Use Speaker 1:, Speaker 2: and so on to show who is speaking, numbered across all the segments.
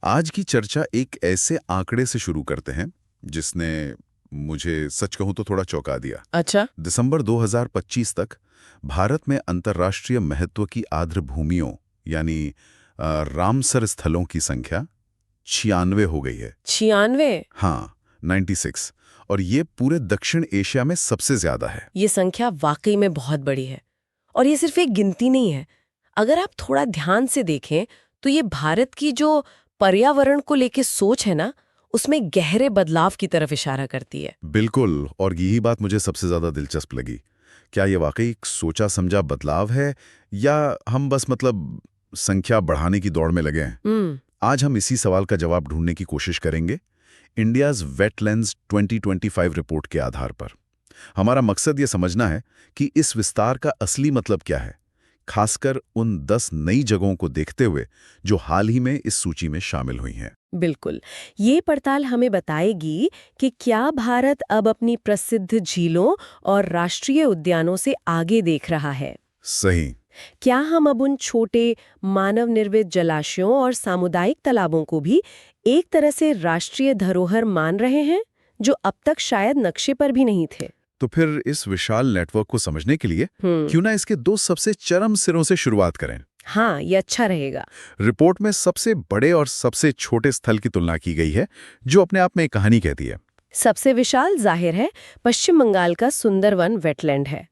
Speaker 1: आज की चर्चा एक ऐसे आंकड़े से शुरू करते हैं जिसने मुझे सच कहूं तो थोड़ा चौंका दिया।
Speaker 2: अच्छा।
Speaker 1: दिसंबर 2025 तक भारत में अंतर्राष्ट्रीय महत्व की आर्द्र भूमियों यानी रामसर स्थलों की संख्या 96 हो गई है।
Speaker 2: 96?
Speaker 1: हाँ, 96। और ये पूरे दक्षिण एशिया में सबसे ज्यादा है।
Speaker 2: ये संख्या वाकई में बहुत बड़ी है। और ये सिर्फ एक गिनती नहीं है। अगर आप थोड़ा ध्यान से देखें तो ये भारत की जो पर्यावरण को लेके सोच है ना, उसमें गहरे बदलाव की तरफ इशारा करती है।
Speaker 1: बिल्कुल, और यही बात मुझे सबसे ज्यादा दिलचस्प लगी। क्या ये वाकई एक सोचा समझा बदलाव है या हम बस संख्या बढ़ाने की दौड़ में लगे हैं? आज हम इसी सवाल का जवाब ढूंढने की कोशिश करेंगे इंडियाज वेटलैंड्स 2025 रिपोर्ट के आधार पर। हमारा मकसद ये समझना है कि इस विस्तार का असली मतलब क्या है, खासकर उन 10 नई जगहों को देखते हुए जो हाल ही में इस सूची में शामिल हुई हैं।
Speaker 2: बिल्कुल। ये पड़ताल हमें बताएगी कि क्या भारत अब अपनी प्रसिद्ध झीलों और राष्ट्रीय उद्यानों से आगे देख रहा है।
Speaker 1: सही।
Speaker 2: क्या हम अब उन छोटे मानव निर्मित जलाशयों और सामुदायिक तालाबों को भी एक तरह से राष्ट्रीय धरोहर मान रहे हैं, जो अब तक शायद नक्शे पर भी नहीं थे।
Speaker 1: तो फिर इस विशाल नेटवर्क को समझने के लिए क्यों ना इसके 2 सबसे चरम सिरों से शुरुआत करें।
Speaker 2: हाँ, ये अच्छा रहेगा।
Speaker 1: रिपोर्ट में सबसे बड़े और सबसे छोटे स्थल की तुलना की गई है, जो अपने आप में एक कहानी कहती है।
Speaker 2: सबसे विशाल जाहिर है पश्चिम बंगाल का सुंदरवन वेटलैंड है।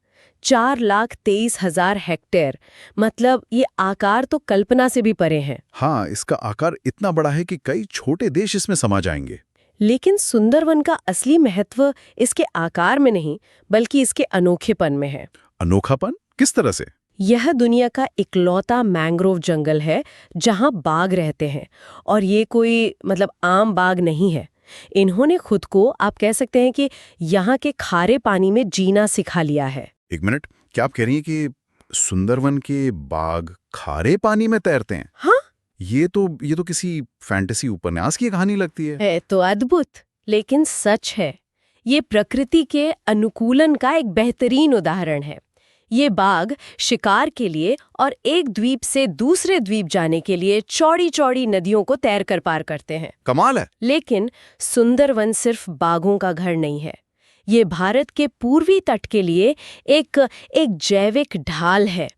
Speaker 2: 4,23,000 हेक्टेयर। मतलब ये आकार तो कल्पना से भी परे है।
Speaker 1: हाँ, इसका आकार इतना बड़ा है कि कई छोटे देश इसमें समा जाएंगे।
Speaker 2: लेकिन सुंदरवन का असली महत्व इसके आकार में नहीं, बल्कि इसके अनोखेपन में है।
Speaker 1: अनोखापन किस तरह से?
Speaker 2: यह दुनिया का इकलौता मैंग्रोव जंगल है जहां बाघ रहते हैं। और ये कोई आम बाघ नहीं है। इन्होंने खुद को, आप कह सकते हैं कि यहाँ के खारे पानी में जीना सिखा लिया है।
Speaker 1: एक मिनट, क्या आप कह रही हैं कि सुंदरवन के बाघ खारे पानी में तैरते हैं?
Speaker 2: हाँ,
Speaker 1: ये तो किसी फैंटेसी उपन्यास की कहानी लगती है।
Speaker 2: तो अद्भुत, लेकिन सच है। ये प्रकृति के अनुकूलन का एक बेहतरीन उदाहरण है। ये बाघ शिकार के लिए और एक द्वीप से दूसरे द्वीप जाने के लिए चौड़ी चौड़ी नदियों को तैरकर पार करते हैं।
Speaker 1: कमाल है।
Speaker 2: लेकिन सुंदरवन सिर्फ बाघों का घर नहीं है। ये भारत के पूर्वी तट के लिए एक जैविक ढाल है।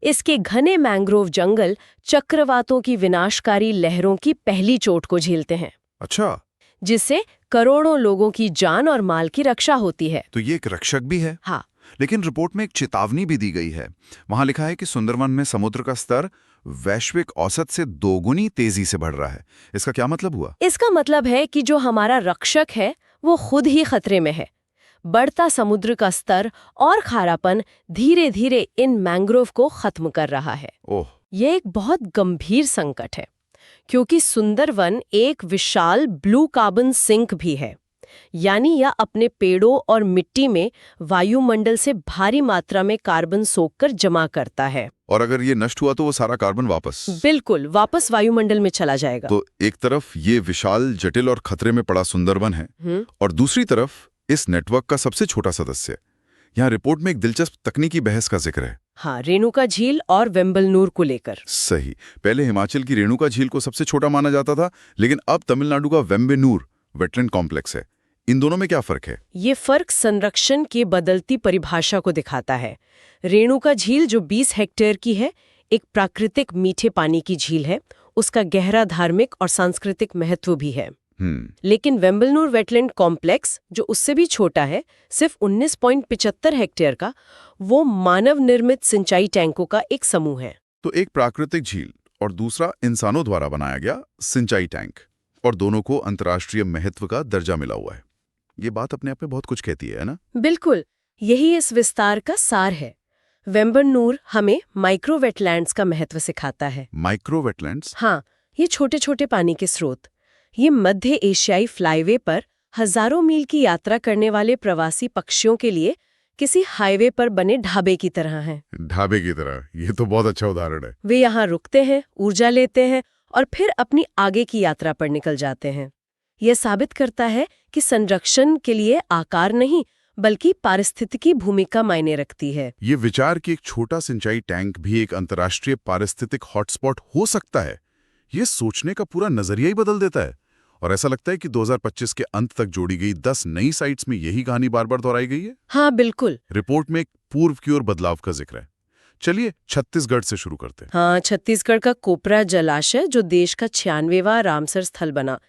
Speaker 2: इसके घने मैंग्रोव जंगल चक्रवातों की विनाशकारी लहरों की पहली चोट को झेलते हैं।
Speaker 1: अच्छा।
Speaker 2: जिससे करोड़ों लोगों की जान और माल की रक्षा होती है।
Speaker 1: तो ये एक रक्षक भी है।
Speaker 2: हाँ।
Speaker 1: लेकिन रिपोर्ट में एक चेतावनी भी दी गई है। वहां लिखा है कि सुंदरवन में समुद्र का स्तर वैश्विक औसत से 2 गुनी तेजी से बढ़ रहा है। इसका क्या मतलब हुआ?
Speaker 2: इसका मतलब है कि जो हमारा रक्षक है वो खुद ही खतरे में है। बढ़ता समुद्र का स्तर और खारापन धीरे धीरे इन मैंग्रोव को खत्म कर रहा है।
Speaker 1: ओह,
Speaker 2: ये एक बहुत गंभीर संकट है, क्योंकि सुंदरवन एक विशाल ब्लू कार्बन सिंक भी है। यानी यह अपने पेड़ों और मिट्टी में वायुमंडल से भारी मात्रा में कार्बन सोखकर जमा करता है।
Speaker 1: और अगर ये नष्ट हुआ तो वो सारा कार्बन
Speaker 2: बिल्कुल वापस वायुमंडल में चला जाएगा।
Speaker 1: तो एक तरफ ये विशाल, जटिल और खतरे में पड़ा सुंदरवन है, और दूसरी तरफ इस नेटवर्क का सबसे छोटा सदस्य। यहाँ रिपोर्ट में एक दिलचस्प तकनीकी बहस का जिक्र है।
Speaker 2: हाँ, रेणुका झील और वेम्बलनूर को लेकर।
Speaker 1: सही। पहले हिमाचल की रेणुका झील को सबसे छोटा माना जाता था, लेकिन अब तमिलनाडु का वेम्बेनूर वेटलैंड कॉम्प्लेक्स है। इन दोनों में क्या फर्क है?
Speaker 2: ये फर्क संरक्षण की बदलती परिभाषा को दिखाता है। रेणुका झील जो 20 हेक्टेयर की है, एक प्राकृतिक मीठे पानी की झील है। उसका गहरा धार्मिक और सांस्कृतिक महत्व भी है। लेकिन वेम्बलनूर वेटलैंड कॉम्प्लेक्स जो उससे भी छोटा है, सिर्फ 19.75 हेक्टेयर का, वो मानव निर्मित सिंचाई टैंकों का एक समूह है।
Speaker 1: तो एक प्राकृतिक झील और दूसरा इंसानों द्वारा बनाया गया सिंचाई टैंक, और दोनों को अंतर्राष्ट्रीय महत्व का दर्जा मिला हुआ है। ये बात अपने आप में बहुत कुछ कहती है ना?
Speaker 2: बिल्कुल, यही इस विस्तार का सार है। वेम्बलनूर हमें माइक्रो वेटलैंड्स का महत्व सिखाता है।
Speaker 1: Micro wetlands?
Speaker 2: हाँ, ये छोटे छोटे पानी के स्रोत। ये मध्य एशियाई फ्लाईवे पर हजारों मील की यात्रा करने वाले प्रवासी पक्षियों के लिए किसी हाईवे पर बने ढाबे की तरह हैं।
Speaker 1: ढाबे की तरह? ये तो बहुत अच्छा उदाहरण है।
Speaker 2: वे यहाँ रुकते हैं, ऊर्जा लेते हैं और फिर अपनी आगे की यात्रा पर निकल जाते हैं। यह साबित करता है कि संरक्षण के लिए आकार नहीं, बल्कि पारिस्थितिकी भूमिका मायने रखती है।
Speaker 1: ये विचार कि एक छोटा सिंचाई टैंक भी एक अंतर्राष्ट्रीय पारिस्थितिक हॉटस्पॉट हो सकता है, ये सोचने का पूरा नजरिया ही बदल देता है। और ऐसा लगता है कि 2025 के अंत तक जोड़ी गई 10 नई साइट्स में यही कहानी बार बार दोहराई गई है।
Speaker 2: हाँ बिल्कुल।
Speaker 1: रिपोर्ट में एक पूर्व की ओर बदलाव का जिक्र है। चलिए छत्तीसगढ़ से शुरू करते हैं।
Speaker 2: हाँ, छत्तीसगढ़ का कोपरा जलाशय जो देश का 96वां रामसर स्थल बना,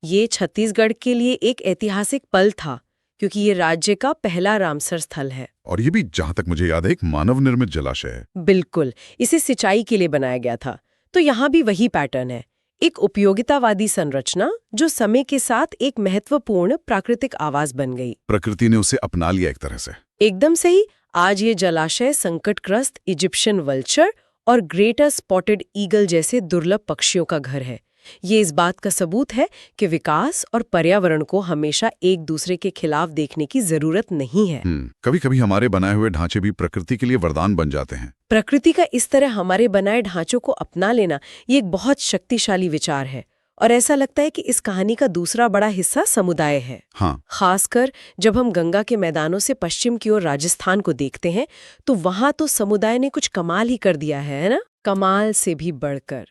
Speaker 2: ये छत्तीसगढ़ के लिए एक ऐतिहासिक पल था क्योंकि ये राज्य का पहला रामसर स्थल है।
Speaker 1: और ये भी जहां तक मुझे याद है एक मानव निर्मित जलाशय है।
Speaker 2: बिल्कुल, इसे सिंचाई के लिए बनाया गया था। तो यहाँ भी वही पैटर्न है, एक उपयोगितावादी संरचना जो समय के साथ एक महत्वपूर्ण प्राकृतिक आवास बन गई।
Speaker 1: प्रकृति ने उसे अपना लिया एक तरह से।
Speaker 2: एकदम सही। आज ये जलाशय संकटग्रस्त इजिप्शियन वल्चर और ग्रेटर स्पॉटेड ईगल जैसे दुर्लभ पक्षियों का घर है। ये इस बात का सबूत है कि विकास और पर्यावरण को हमेशा एक दूसरे के खिलाफ देखने की जरूरत नहीं है।
Speaker 1: कभी कभी हमारे बनाए हुए ढांचे भी प्रकृति के लिए वरदान बन जाते हैं।
Speaker 2: प्रकृति का इस तरह हमारे बनाए ढांचों को अपना लेना ये एक बहुत शक्तिशाली विचार है। और ऐसा लगता है कि इस कहानी का दूसरा बड़ा हिस्सा समुदाय है।
Speaker 1: हाँ।
Speaker 2: खासकर जब हम गंगा के मैदानों से पश्चिम की ओर राजस्थान को देखते हैं तो वहां तो समुदाय ने कुछ कमाल ही कर दिया है ना? कमाल से भी बढ़कर।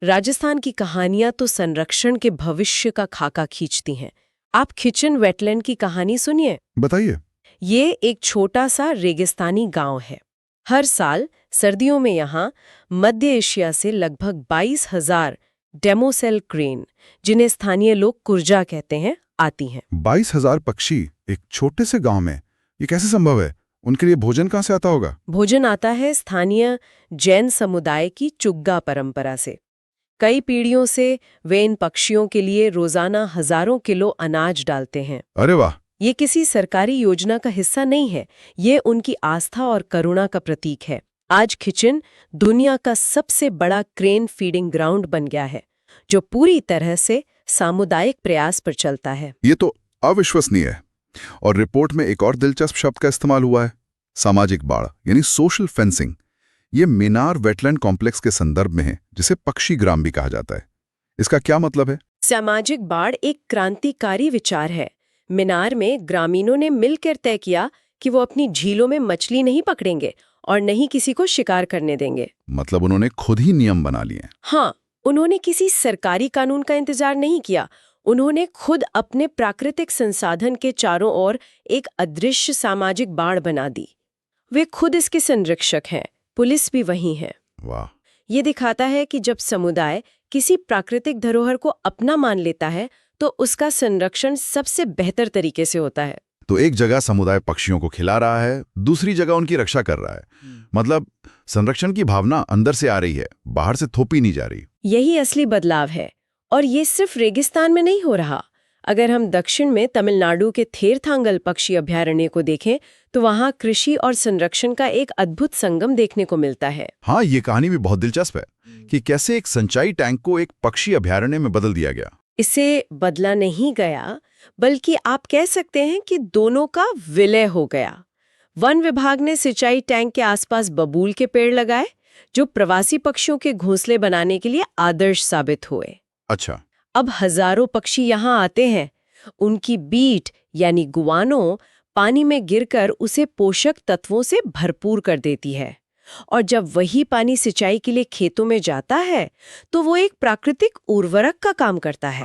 Speaker 2: राजस्थान की कहानियां तो संरक्षण के भविष्य का खाका खींचती हैं। आप खिचन वेटलैंड की कहानी सुनिए।
Speaker 1: बताइए।
Speaker 2: ये एक छोटा सा रेगिस्तानी गांव है। हर साल सर्दियों में यहाँ मध्य एशिया से लगभग 22,000 डेमोसेल क्रेन, जिन्हें स्थानीय लोग कुर्जा कहते हैं, आती हैं।
Speaker 1: 22,000 पक्षी एक छोटे से गांव में, ये कैसे संभव है? उनके लिए भोजन कहाँ से आता होगा?
Speaker 2: भोजन आता है स्थानीय जैन समुदाय की चुग्गा परंपरा से। कई पीढ़ियों से वे इन पक्षियों के लिए रोजाना हजारों किलो अनाज डालते हैं।
Speaker 1: अरे वाह!
Speaker 2: ये किसी सरकारी योजना का हिस्सा नहीं है, ये उनकी आस्था और करुणा का प्रतीक है। आज खिचन दुनिया का सबसे बड़ा क्रेन फीडिंग ग्राउंड बन गया है, जो पूरी तरह से सामुदायिक प्रयास पर चलता है।
Speaker 1: ये तो अविश्वसनीय है। और रिपोर्ट में एक और दिलचस्प शब्द का इस्तेमाल हुआ है, सामाजिक बाड़, यानी सोशल फेंसिंग। ये मिनार वेटलैंड कॉम्प्लेक्स के संदर्भ में है, जिसे पक्षी ग्राम भी कहा जाता है। इसका क्या मतलब है?
Speaker 2: सामाजिक बाड़ एक क्रांतिकारी विचार है। मिनार में ग्रामीणों ने मिलकर तय किया कि वो अपनी झीलों में मछली नहीं पकड़ेंगे और नहीं किसी को शिकार करने देंगे।
Speaker 1: मतलब उन्होंने खुद ही नियम बना लिए।
Speaker 2: हाँ, उन्होंने किसी सरकारी कानून का इंतजार नहीं किया। उन्होंने खुद अपने प्राकृतिक संसाधन के चारों ओर एक अदृश्य सामाजिक बाड़ बना दी। वे खुद इसके संरक्षक हैं, पुलिस भी वही है।
Speaker 1: वाह!
Speaker 2: ये दिखाता है कि जब समुदाय किसी प्राकृतिक धरोहर को अपना मान लेता है तो उसका संरक्षण सबसे बेहतर तरीके से होता है।
Speaker 1: तो एक जगह समुदाय पक्षियों को खिला रहा है, दूसरी जगह उनकी रक्षा कर रहा है। मतलब संरक्षण की भावना अंदर से आ रही है, बाहर से थोपी नहीं जा रही।
Speaker 2: यही असली बदलाव है। और ये सिर्फ रेगिस्तान में नहीं हो रहा। अगर हम दक्षिण में तमिलनाडु के थेरथांगल पक्षी अभयारण्य को देखें तो वहाँ कृषि और संरक्षण का एक अद्भुत संगम देखने को मिलता है।
Speaker 1: हाँ, ये कहानी भी बहुत दिलचस्प है कि कैसे एक सिंचाई टैंक को एक पक्षी अभयारण्य में बदल दिया गया।
Speaker 2: इसे बदला नहीं गया, बल्कि आप कह सकते हैं कि दोनों का विलय हो गया। वन विभाग ने सिंचाई टैंक के आसपास बबूल के पेड़ लगाए, जो प्रवासी पक्षियों के घोंसले बनाने के लिए आदर्श साबित हुए।
Speaker 1: अच्छा।
Speaker 2: अब हजारों पक्षी यहाँ आते हैं। उनकी बीट यानी गुआनो पानी में गिरकर उसे पोषक तत्वों से भरपूर कर देती है। और जब वही पानी सिंचाई के लिए खेतों में जाता है तो वो एक प्राकृतिक उर्वरक का काम करता है।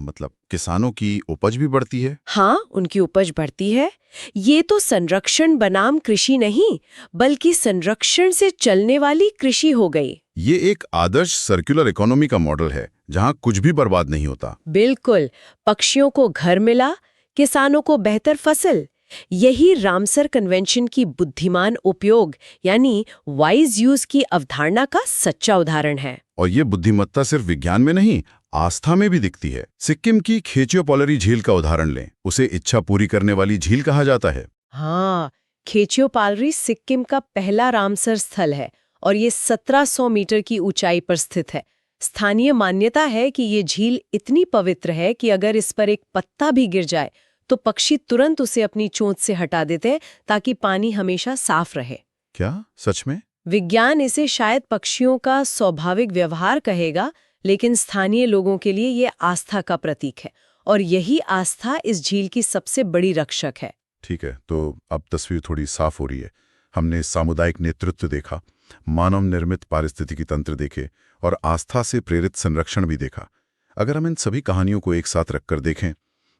Speaker 1: मतलब किसानों की उपज भी बढ़ती है।
Speaker 2: हाँ, उनकी उपज बढ़ती है। ये तो संरक्षण बनाम कृषि नहीं, बल्कि संरक्षण से चलने वाली कृषि हो गई।
Speaker 1: ये एक आदर्श सर्कुलर इकोनॉमी का मॉडल है, जहाँ कुछ भी बर्बाद नहीं होता।
Speaker 2: बिल्कुल। पक्षियों को घर मिला, किसानों को बेहतर फसल। यही रामसर कन्वेंशन की बुद्धिमान उपयोग यानी वाइज यूज की अवधारणा का सच्चा उदाहरण है।
Speaker 1: और ये बुद्धिमत्ता सिर्फ विज्ञान में नहीं, आस्था में भी दिखती है। सिक्किम की खेचियोपालरी झील का उदाहरण लें, उसे इच्छा पूरी करने वाली झील कहा जाता है।
Speaker 2: हाँ, खेचियोपालरी सिक्किम का पहला रामसर स्थल है और ये 1700 मीटर की ऊंचाई पर स्थित है। स्थानीय मान्यता है कि ये झील इतनी पवित्र है कि अगर इस पर एक पत्ता भी गिर जाए तो पक्षी तुरंत उसे अपनी चोंच से हटा देते हैं ताकि पानी हमेशा साफ रहे।
Speaker 1: क्या सच में?
Speaker 2: विज्ञान इसे शायद पक्षियों का स्वाभाविक व्यवहार कहेगा, लेकिन स्थानीय लोगों के लिए ये आस्था का प्रतीक है और यही आस्था इस झील की सबसे बड़ी रक्षक है।
Speaker 1: ठीक है, तो अब तस्वीर थोड़ी साफ हो रही है। हमने सामुदायिक नेतृत्व देखा, मानव निर्मित पारिस्थितिकी तंत्र देखे और आस्था से प्रेरित संरक्षण भी देखा। अगर हम इन सभी कहानियों को एक साथ रखकर देखें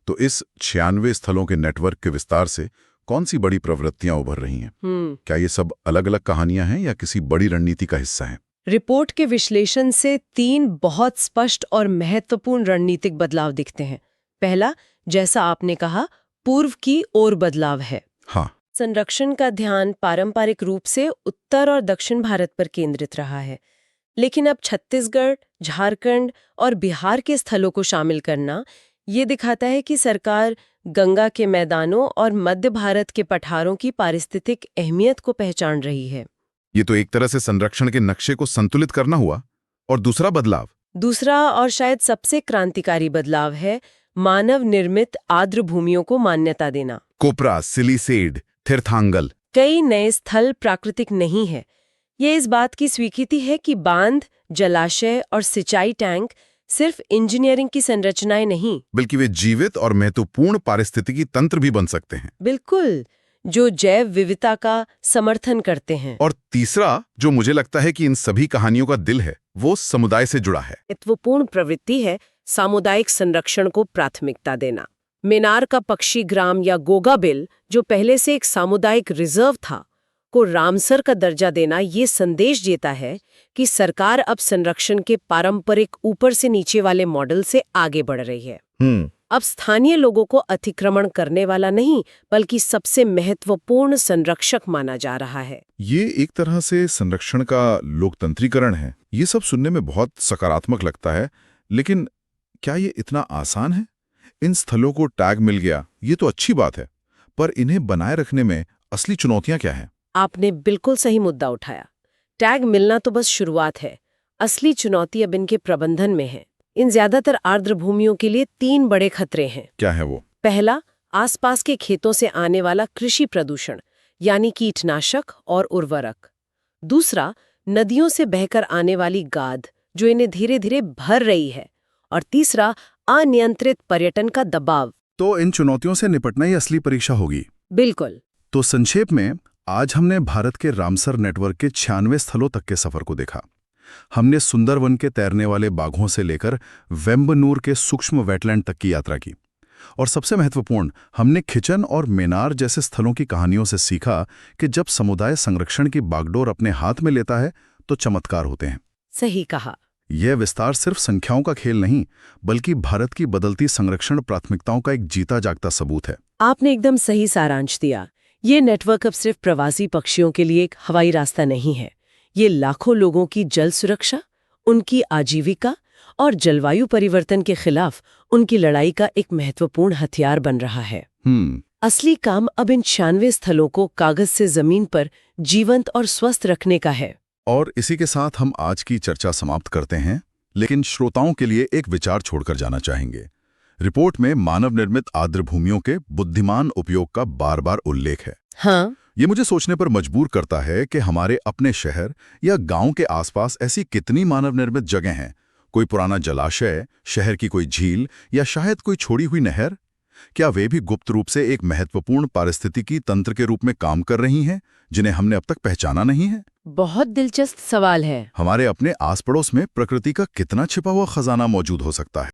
Speaker 1: तो इस 96 स्थलों के नेटवर्क के विस्तार से कौन सी बड़ी प्रवृत्तियां उभर रही हैं? क्या ये सब अलग अलग कहानियां हैं या किसी बड़ी रणनीति का हिस्सा हैं?
Speaker 2: रिपोर्ट के विश्लेषण से 3 बहुत स्पष्ट और महत्वपूर्ण रणनीतिक बदलाव दिखते हैं। पहला, जैसा आपने कहा, पूर्व की ओर बदलाव है।
Speaker 1: हाँ,
Speaker 2: संरक्षण का ध्यान पारंपरिक रूप से उत्तर और दक्षिण भारत पर केंद्रित रहा है, लेकिन अब छत्तीसगढ़, झारखंड और बिहार के स्थलों को शामिल करना ये दिखाता है कि सरकार गंगा के मैदानों और मध्य भारत के पठारों की पारिस्थितिक अहमियत को पहचान रही है।
Speaker 1: ये तो एक तरह से संरक्षण के नक्शे को संतुलित करना हुआ। और
Speaker 2: दूसरा और शायद सबसे क्रांतिकारी बदलाव है मानव निर्मित आर्द्र भूमियों को मान्यता देना।
Speaker 1: कोपरा, सिलीसेड, थिरथांगल,
Speaker 2: कई नए स्थल प्राकृतिक नहीं है। ये इस बात की स्वीकृति है कि बांध, जलाशय और सिंचाई टैंक सिर्फ इंजीनियरिंग की संरचनाएं नहीं,
Speaker 1: बल्कि वे जीवित और महत्वपूर्ण पारिस्थितिकी तंत्र भी बन सकते हैं।
Speaker 2: बिल्कुल, जो जैव विविधता का समर्थन करते हैं।
Speaker 1: और तीसरा, जो मुझे लगता है कि इन सभी कहानियों का दिल है, वो समुदाय से जुड़ा है।
Speaker 2: महत्वपूर्ण प्रवृत्ति है सामुदायिक संरक्षण को प्राथमिकता देना। मेनार का पक्षी ग्राम या गोगा बिल, जो पहले से एक सामुदायिक रिजर्व था, को रामसर का दर्जा देना ये संदेश देता है कि सरकार अब संरक्षण के पारंपरिक ऊपर से नीचे वाले मॉडल से आगे बढ़ रही है। अब स्थानीय लोगों को अतिक्रमण करने वाला नहीं, बल्कि सबसे महत्वपूर्ण संरक्षक माना जा रहा है।
Speaker 1: ये एक तरह से संरक्षण का लोकतंत्रीकरण है। ये सब सुनने में बहुत सकारात्मक लगता है, लेकिन क्या ये इतना आसान है? इन स्थलों को टैग मिल गया, ये तो अच्छी बात है, पर इन्हें बनाए रखने में असली चुनौतियां क्या हैं?
Speaker 2: आपने बिल्कुल सही मुद्दा उठाया। टैग मिलना तो बस शुरुआत है। असली चुनौती अब इनके प्रबंधन में है। इन ज्यादातर आर्द्र भूमियों के लिए 3 बड़े खतरे हैं।
Speaker 1: क्या है वो?
Speaker 2: पहला, आसपास के खेतों से आने वाला कृषि प्रदूषण, यानी कीटनाशक और उर्वरक। दूसरा, नदियों से बहकर आने वाली गाद, जो इन्हें धीरे धीरे भर रही है। और तीसरा, अनियंत्रित पर्यटन का दबाव।
Speaker 1: तो इन चुनौतियों से निपटना ही असली परीक्षा होगी।
Speaker 2: बिल्कुल।
Speaker 1: तो संक्षेप में, आज हमने भारत के रामसर नेटवर्क के 96 स्थलों तक के सफर को देखा। हमने सुंदरवन के तैरने वाले बाघों से लेकर वेम्बनूर के सूक्ष्म वेटलैंड तक की यात्रा की। और सबसे महत्वपूर्ण, हमने खिचन और मेनार जैसे स्थलों की कहानियों से सीखा कि जब समुदाय संरक्षण की बागडोर अपने हाथ में लेता है तो चमत्कार होते हैं।
Speaker 2: सही कहा।
Speaker 1: यह विस्तार सिर्फ संख्याओं का खेल नहीं, बल्कि भारत की बदलती संरक्षण प्राथमिकताओं का एक जीता जागता सबूत है।
Speaker 2: आपने एकदम सही सारांश दिया। ये नेटवर्क अब सिर्फ प्रवासी पक्षियों के लिए एक हवाई रास्ता नहीं है। ये लाखों लोगों की जल सुरक्षा, उनकी आजीविका और जलवायु परिवर्तन के खिलाफ उनकी लड़ाई का एक महत्वपूर्ण हथियार बन रहा है। असली काम अब इन 96 स्थलों को कागज से जमीन पर जीवंत और स्वस्थ रखने का है।
Speaker 1: और इसी के साथ हम आज की चर्चा समाप्त करते हैं, लेकिन श्रोताओं के लिए एक विचार छोड़कर जाना चाहेंगे। रिपोर्ट में मानव निर्मित आर्द्र भूमियों के बुद्धिमान उपयोग का बार बार उल्लेख है।
Speaker 2: हाँ,
Speaker 1: ये मुझे सोचने पर मजबूर करता है कि हमारे अपने शहर या गांव के आसपास ऐसी कितनी मानव निर्मित जगह हैं। कोई पुराना जलाशय, शहर की कोई झील या शायद कोई छोड़ी हुई नहर। क्या वे भी गुप्त रूप से एक महत्वपूर्ण पारिस्थितिकी तंत्र के रूप में काम कर रही हैं, जिन्हें हमने अब तक पहचाना नहीं है?
Speaker 2: बहुत दिलचस्प सवाल है।
Speaker 1: हमारे अपने आस पड़ोस में प्रकृति का कितना छिपा हुआ खजाना मौजूद हो सकता है?